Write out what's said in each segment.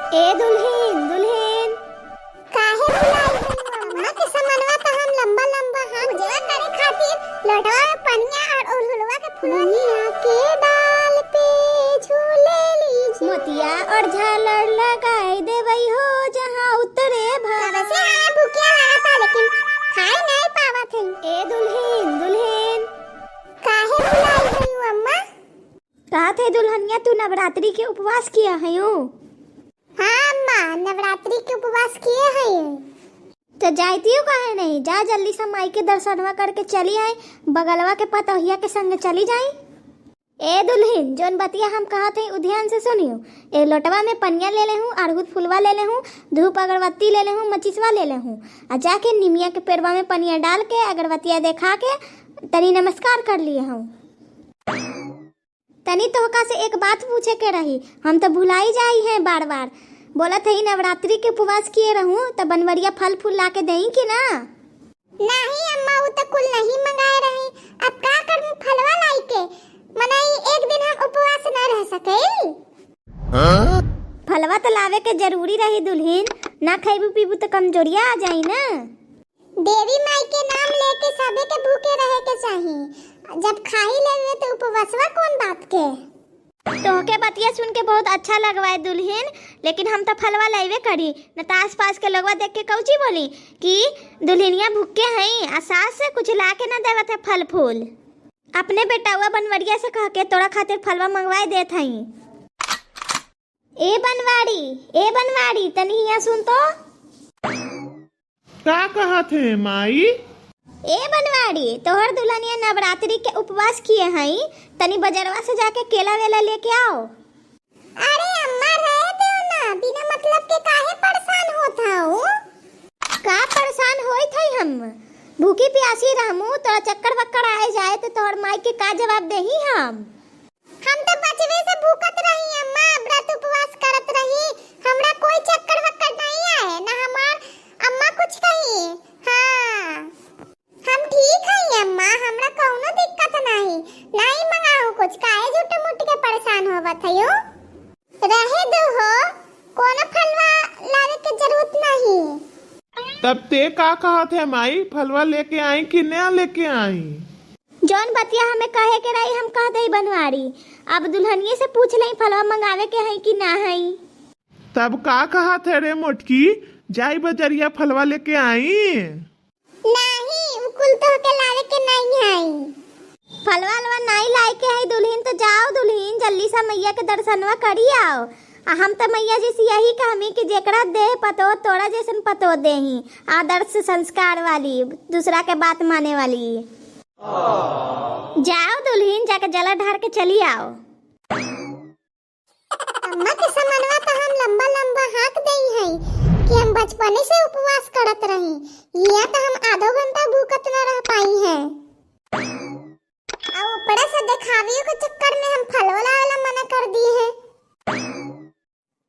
ए दुल्हीन दुल्हीन काहे बुलाई अम्मा के समनवा तो हम लंबा लंबा हाथ पूजवा करे खातिर लड़वा में पनिया और उलहुलवा के फुलनिया के डाल पे झूले लीजिए मोतिया और झालर लगाई देवई हो जहाँ उतरे वैसे हमें भूखिया लगा था लेकिन खाए नहीं पावा थे। ए दुल्हीन दुल्हीन काहे बुलाई अम्मा? कहा थे दुल्हनिया तू नवरात्रि के उपवास किया है यूं? हाँ अम्मा नवरात्रि के उपवास किए हैं। तो जाती हो काहे नहीं? जा जल्दी से माई के दर्शनवा करके चली आई, बगलवा के पतोहिया के संग चली जाई। ए दुल्हीन जोन बतिया हम कहा थे ध्यान से सुनियो। ए लोटवा में पनिया ले ले हूँ, अड़हुल फुलवा ले ले हूँ, धूप अगरबत्ती ले ले हूँ, मचिसवा ले ले हूँ, और जाके निमिया के पेड़वा में पनिया डाल के अगरबत्तिया देखा के तनी नमस्कार कर लिए हूँ। तनी तोहका से एक बात पूछे के रही, हम तो भुलाई जाई हैं बार बार। बोला थे नवरात्रि के उपवास किए रहूं तो बनवरिया फल फूल ला के देही कि ना? नहीं अम्मा वो तो कुल नहीं मंगाए रही। अब का करूं फलवा लाई के मनाई एक दिन हम उपवास न रह सके। फलवा तो लावे के जरूरी रही दुल्हीन, ना खाइबू पीबू तो कमजोरिया आ जाई ना। देवी माई के नाम लेके सबे के भूखे रहे के चाहिए। जब खाई लेवे तो उपवासवा कौन बात के। तोहके बतिया सुन के बहुत अच्छा लगवाए दुल्हीन, लेकिन हम तो फलवा लाइवे करी न तो आस पास के लोगवा देख के कौची बोली कि दुल्हनिया भूखे हैं आ सास से कुछ ला के न देवत है फल फूल। अपने बेटावा बनवरिया से कह के तोरा खातिर फलवा मंगवाए देत हई। ए बनवाड़ी तनी यहाँ सुन तो। का कहा थे माई? ए बनवाड़ी तोहर दुल्हनिया नवरात्रि के उपवास किए हैं, तनी बाजारवा से जाके केला वेला लेके आओ। अरे अम्मा रहे दो ना, बिना मतलब के काहे परेशान होता हूँ? का परेशान होई थई हम? भूखी प्यासी रहमू, तोरा चक्कर वक्कर आए जाए तो तोहर माई के का जवाब देही हम? हम तो बचवे से भूखत रही अम्मा, व्रत उपवास करत रही। हमरा कोई चक्कर वक्कर नहीं आए ना हमार अम्मा कुछ कही। हाँ हम ठीक है अम्मा, हमरा कौनो दिक्कत नहीं मंगाओ कुछ। काहे झूठे मूठ के परेशान होवत हयो? रहे दो हो, कोनो फलवा लावे के जरूरत नहीं। तब ते का कहा थे माई? फलवा लेके आई कि नया लेके आई? जौन बतिया हमें कहे के रही हम कह दई बनवाड़ी। अब दुल्हनिए से पूछ लई फलवा मंगावे के है कि ना है। तब का कहा थे रे मोटकी? जाई बजरिया फलवा लेके आई? नहीं कुल तो के लावे के नहीं है। फलवा अलवा नहीं लाए के है दुल्हीन, तो जाओ दुल्हीन जल्दी से मैया के दर्शनवा करी आओ। हम तो मैया जैसी यही कहमी कि जेकरा दे पतो तोरा जैसन पतो देही, आदर्श संस्कार वाली, दूसरा के बात माने वाली। जाओ दुल्हीन जाके जला ढार के चली आओ। अम्मा के समनवा तो हम लंबा लंबा हाथ देई है कि हम बचपने से उपवास करत रही। यहाँ तो हम आधो घंटा भूखत न रह पाई हैं। और ऊपर से दिखावियों के चक्कर में हम फलवा वाला मना कर दिए हैं।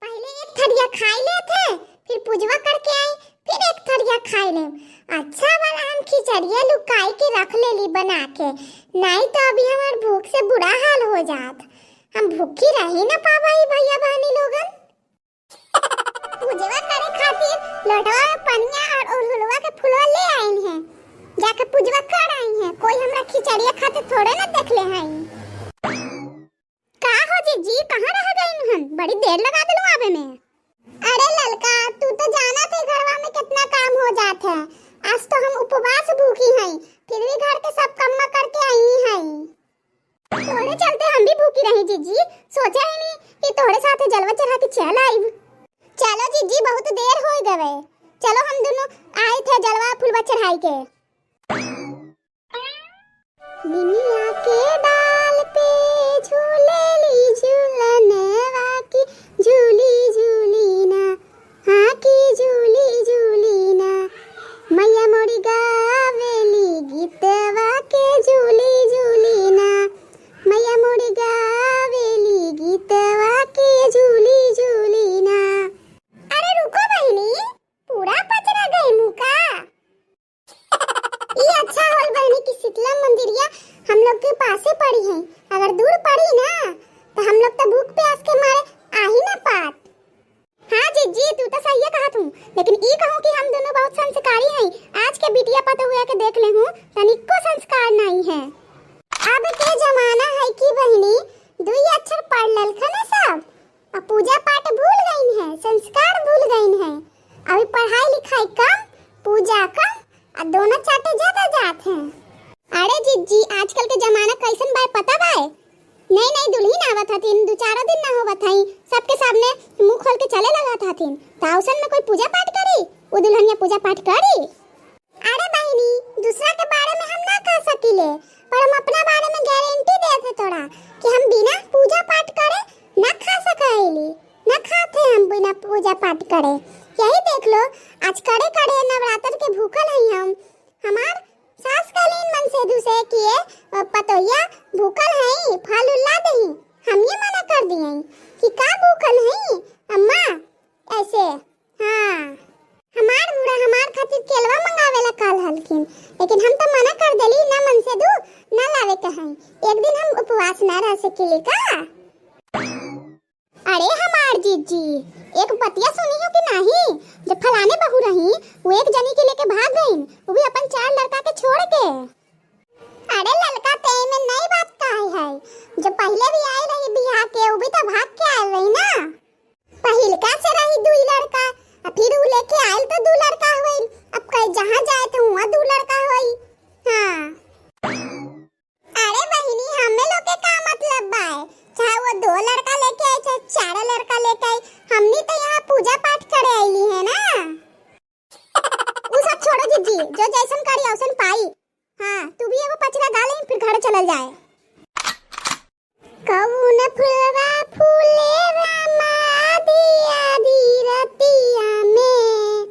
पहले एक थरिया खाई लेते, फिर पूजवा करके आई, फिर एक थरिया खाई ले। अच्छा वाला हम खिचड़िया लुकाई के रख लेली बना के, नहीं तो अभी हमार भूख से बुरा हाल हो जात। हम भूखी रही न पावाई भैया बहनी लोगन। पूजवा करे खातिर लड़वा में पनिया और उलहुलवा के फुलवा ले आई हैं, जाके पूजवा कर आई हैं। कोई हमरा खिचड़िया खातिर थोड़े न देख ले हैं। का हो जी कहाँ रह गई हन? बड़ी देर लगा दिलू आवे में। अरे ललका तू तो जाना थे घरवा में कितना काम हो जात है। आज तो हम उपवास भूखी हैं, फिर भी घर के सब काम करके आई हैं। तोरे चलते हम भी भूखी रही जीजी, सोचा ही नहीं कि तोरे साथ जलवा चढ़ा के चल आई। चलो जीजी बहुत देर हो गए, चलो हम दोनों आए थे जलवा फुलवा चढ़ाई के। निमिया के डाल पे झूले ली झूलनवा की झूली झूली ना, हाँ की झूली झूली ना। मैया मोरी गावेली गीतवा के झूली झूली ना, मैया मोरी गावेली गीतवा के झूली झूली ना। अरे रुको बहनी, पूरा पचरा गई मुका। ये अच्छा होल बहनी की शीतला मंदिरिया हम लोग के पासे पड़ी जीजी तू तो सही है कहत हूँ, लेकिन ई कहूँ कि हम दोनों बहुत संस्कारी हैं। आज के बिटिया पता हुआ के देख ले हूँ तनिको संस्कार नहीं है। अब के जमाना है कि बहनी दुई अक्षर पढ़ ललखन है सब, और पूजा पाठ भूल गई है, संस्कार भूल गई है। अभी पढ़ाई लिखाई कम, पूजा कम, और दोनों चाटे ज्यादा जात हैं। अरे जीजी आजकल के जमाना कैसन बाय पता बाय? नहीं नहीं दुल्हन आवत हथिन, दो चार दिन ना होवत हई, सबके सामने मुंह खोल के चले लगत हथिन। ताउसन में कोई पूजा पाठ करी, वो दुल्हनिया पूजा पाठ करी? अरे बहनी दूसरा के बारे में हम ना कह सकीले, पर हम अपना बारे में गारंटी देते तोड़ा कि हम बिना पूजा पाठ करे ना खा सकेली, ना खाते हम बिना पूजा पाठ करे। यही देख लो आज कड़े कड़े नवरात्र के भूखल हई हम। हमार सास कालीन मन से दूसरे किए पतोया भूखल है, फल उल्ला दही। हम ये मना कर दिए कि का भूखल है अम्मा ऐसे। हाँ हमार बुढ़ा हमार खातिर केलवा मंगावेला काल हलकिन, लेकिन हम तो मना कर देली ना मन से दू ना लावे कहीं। एक दिन हम उपवास ना रह सकेली का? अरे हमार जीजी एक बतिया सुनी हो कि नहीं? जब फलाने बहू रही वो एक जनी के लेके भाग गई, वो भी अपन 4 लड़का के छोड़ के। अरे लड़का ते में नई बात काहे है, जो पहले भी आई रही बियाह के वो भी तो भाग के आए रही ना। पहिलका से रही 2 लड़का, फिर वो लेके आयल तो 2 लड़का हुई। अब कहीं जहाँ जाए तो वहाँ 2 लड़का हुई। हाँ अरे बहिनी हमें लोग के का मतलब बा, चाहे वो 2 लड़का लेके आए चाहे 4 लड़का लेके आए, हमनी तो यहाँ पूजा पाठ करे आईली है ना। वो सब छोड़ो जीजी, जो जैसन करी औसन पाई। हाँ तू भी एगो पचरा गा ले फिर घर चलल जाए। कौन फुलवा फूले रामा दिया दी रतिया में,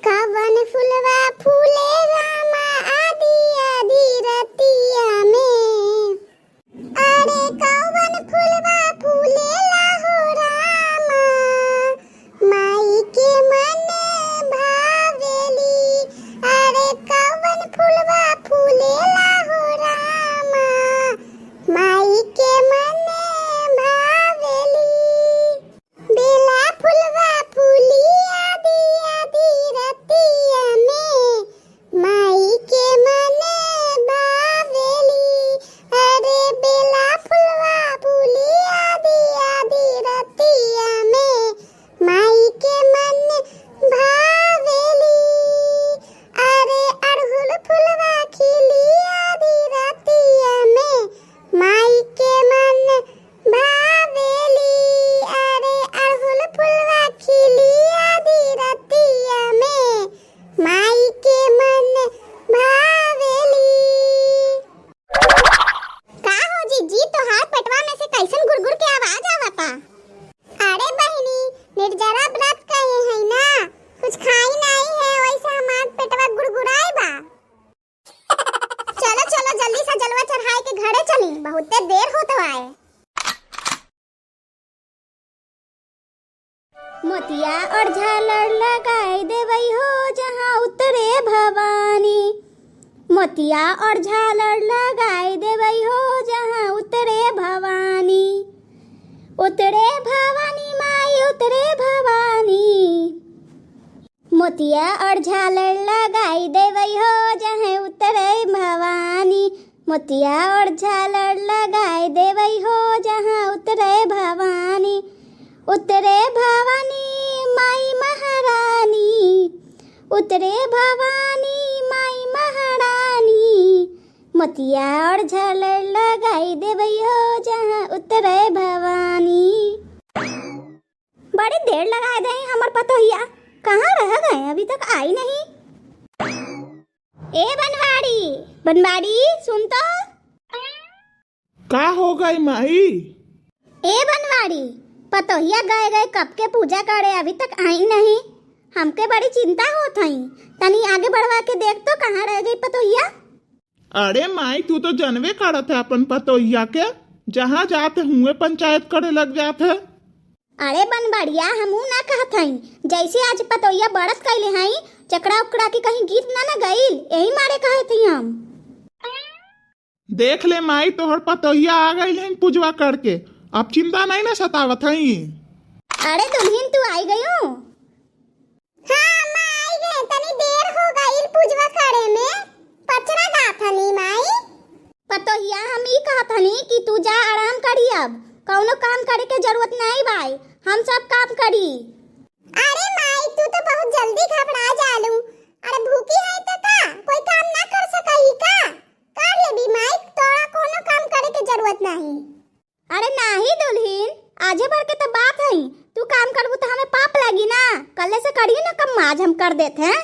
कौन फुलवा फूले रामा आदि आदि रतिया में। अरे कौन फुलवा फूले लाहो रामा, माई के मन भावेली। अरे कौन फुलवा फूले लाहो रामा, माई के मन भावेली। बेला फुलवा फूली आदि आदि रतिया में, माई के मन भावेली। अरे बेला फुलवा फूली आदि आदि रतिया में, माई के मन भावेली। अरे अड़हुल फुलवा खिली आदि रतिया में, माई के मन भावेली। अरे अड़हुल फुलवा खिली आदि रतिया में, माई के मन भावेली। का हो जीजी तोहार पेटवा में से कैसन गुड़गुड़ के आवाज आवता? अरे बहिनी निर्जरा व्रत कहे है ना, कुछ खाई नहीं है वैसे हमार पेटवा गुड़गुड़ाई बा। चलो चलो जल्दी से जलवा चढ़ाए के घरे चली, बहुत देर होत आए। मोतिया और झालर लगाए देवई हो जहाँ उतरे भवानी, मोतिया और झालर लगाए देवई हो जहाँ उतरे भवानी। उतरे भवानी माई उतरे भवानी, मोतिया और झालर लगाई देवई हो जहाँ उतरे भवानी। मोतिया और झालर लगाई देवई हो जहाँ उतरे भवानी। उतरे भवानी माई महारानी, उतरे भवानी माई महारानी। मोतिया और झालर लगाई देवई हो जहाँ उतरे भवानी। बड़ी देर लगाए दे हमर पतोहिया, कहाँ रह गए अभी तक आई नहीं। ए बनवाड़ी बनवाड़ी सुन तो। का हो गई माई? ए बनवाड़ी पतोहिया गए गए कब के पूजा करे अभी तक आई नहीं, हमके बड़ी चिंता होत हई। तनी आगे बढ़वा के देख तो कहाँ रह गई पतोहिया। अरे माई तू तो जनवे करत है अपन पतोहिया के, जहाँ जाते हुए पंचायत करे लग जाते। अरे बनबड़िया हमू ना कहत हई, जैसे आज पतोहिया बरस कैले हई चकरा उकड़ा के कहीं गिर ना गईल, यही मारे कहे थी हम। देख ले माई तोहर पतोहिया आ गई है पूजवा करके, अब चिंता नहीं ना सतावत हई। अरे दुल्हन तू आई गई हो? हाँ माँ आई गए, तनी देर हो गई पूजवा करे में। पचरा गाथ हनी माई। पतोहिया हम ई कहत हनी कि तू जा आराम करी, अब कौनो काम करे के जरूरत नहीं भाई, हम सब काम करी। अरे माई तू तो बहुत जल्दी घबरा जालू। अरे भूखी है तो का कोई काम ना कर सकई का? कर लेबी माई, तोरा कोनो काम करे के जरूरत नहीं। अरे नाही दुल्हन, आजे भर के तो बात है, तू काम करबू तो हमें पाप लगी ना, कल से करिए ना, कम आज हम कर देते हैं।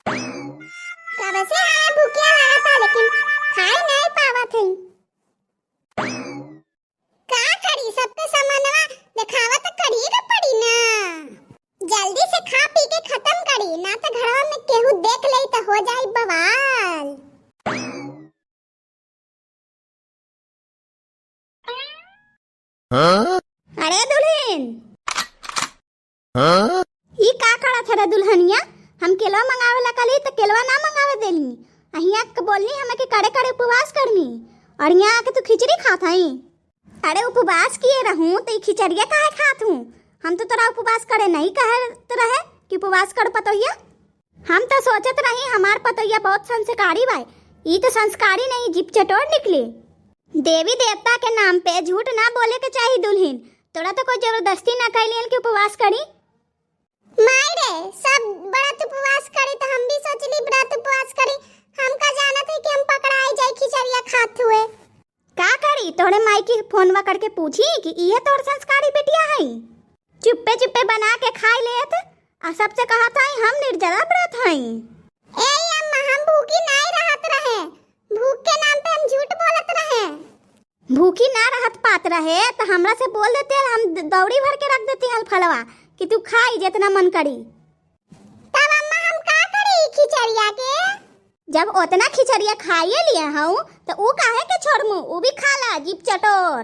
कब से हमें भूखिया लगा था लेकिन खाए नहीं पावत है। का करी, सबके सामानवा दिखावा तो करिएगा पड़ी ना। जल्दी से खा पी के खत्म करी, ना तो घरवा में केहू देख ले तो हो जाई बवाल। अरे दुल्हन, ई का करत है दुल्हनिया? हम केलवा मंगावे ला कली तो केलवा ना मंगावे देली, अहिया के बोलनी हमें के करे करे उपवास करनी, और यहाँ आके तू खिचड़ी खात हई। अरे उपवास किए रहूं तो खिचड़िया काहे खात हूँ? हम तो तोरा उपवास करे नहीं कहत रहे कि उपवास कर पतोहिया। हम तो सोचत रही हमार पतोहिया बहुत संस्कारी भाई, ई तो संस्कारी नहीं जीप चटोर निकली। देवी देवता के नाम पे झूठ ना बोले के चाहिए दुल्हन, तोरा तो कोई जबरदस्ती ना कैलियन कि उपवास करी। माई रे, सब व्रत उपवास करे तो हम भी सोचली व्रत उपवास करी। हम का जानत है कि हम पकड़ाई जाए खिचड़िया खात हुए। का करी, तोड़े माई की फोनवा करके पूछी कि ये तोर संस्कारी बेटिया है? चुप्पे चुप्पे बना के खाई लेत आ सबसे कहत है हम निर्जला व्रत हई। ए अम्मा, हम भूखी नहीं रहत रहे, भूख के नाम पे हम झूठ बोलत रहे। भूखी ना रहत पात रहे तो हमरा से बोल देते, हम दौड़ी भर के रख देती हल फलवा कि तू खाई जितना मन करी। तब अम्मा हम का करी खिचड़िया के? जब उतना खिचड़िया खाइए लिए हूँ तो ऊ काहे के छोड़मू, ऊ भी खा ला जीप चटोर।